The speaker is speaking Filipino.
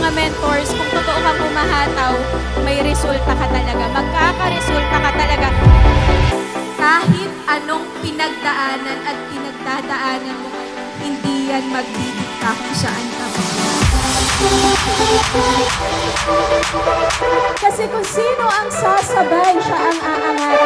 mga mentors, kung totoo kang humahataw, may resulta ka talaga. Magkakaresulta ka talaga. Kahit anong pinagdaanan at pinagdadaanan mo ngayon, hindi yan magdidikta kung saan ka. Kasi kung sino ang sasabay, siya ang aangat.